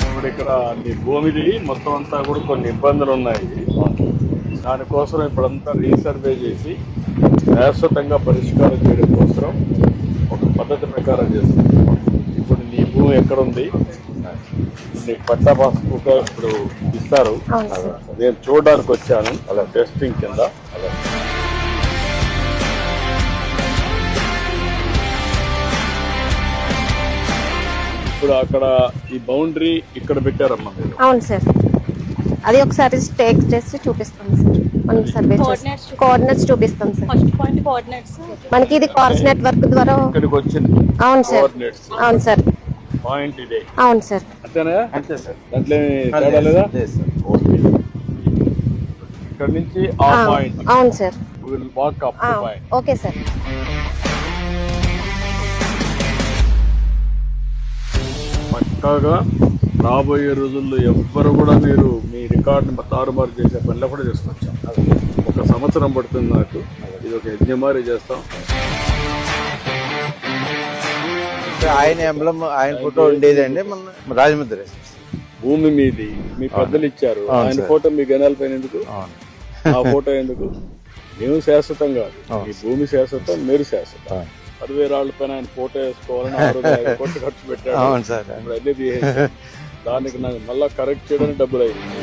ఇప్పుడు ఇక్కడ నీ భూమిది మొత్తం అంతా కూడా కొన్ని ఇబ్బందులు ఉన్నాయి. దానికోసం ఇప్పుడంతా రీసర్వే చేసి శాశ్వతంగా పరిష్కారం చేయడం కోసం ఒక పద్ధతి ప్రకారం చేస్తుంది. ఇప్పుడు నీ భూమి ఎక్కడుంది, నీకు పట్టా పాస్బుక్ ఇప్పుడు ఇస్తారు. నేను చూడడానికి వచ్చాను అలా టెస్టింగ్ కింద. ఇప్పుడు అక్కడ ఈ బౌండరీ ఇక్కడ పెట్టారమ్మా మీరు. అవును సార్, అది ఒకసారి టేక్ చేసి చూపిస్తాం సార్. మనకి సర్వే కోఆర్డినేట్స్ చూపిస్తాం సార్. ఫస్ట్ పాయింట్ కోఆర్డినేట్స్ మనకి ఇది కార్స్ నెట్వర్క్ ద్వారా. ఇక్కడికి వచ్చింది. అవును సార్, కోఆర్డినేట్స్ అవును సార్, పాయింట్ ఇదే. అవును సార్. అంతేనా? అంతే సార్. దాంట్లో తేడా లేదా? ఓకే. ఇక్కడ నుంచి ఆ పాయింట్. అవును sir. Will walk up to point. Okay sir. పక్కాగా రాబోయే రోజుల్లో ఎవ్వరు కూడా మీరు మీ రికార్డుని తారుమారు చేసే పనిలో కూడా చేసుకొచ్చాం. ఒక సంవత్సరం పడుతుంది నాకు. ఇది ఒక యజ్ఞమారి చేస్తాం. ఆయన ఎంబ్లం, ఆయన ఫోటో ఉండేదండి మన రాజముద్ర. భూమి మీది మీ పెద్దలు ఇచ్చారు. ఆయన ఫోటో మీ గణాల పైన ఎందుకు? ఆ ఫోటో ఎందుకు? మేము శాశ్వతం కాదు, ఈ భూమి శాశ్వతం, మీరు శాశ్వతం. 10,000 రాళ్ల పైన ఆయన ఫోటో వేసుకోవాలని 6,000 కోట్లు ఖర్చు పెట్టాడు. ఇప్పుడు అన్నీ తీసేసి దానికి నాకు మళ్ళా కరెక్ట్ చేయడానికి డబ్బులు అయింది.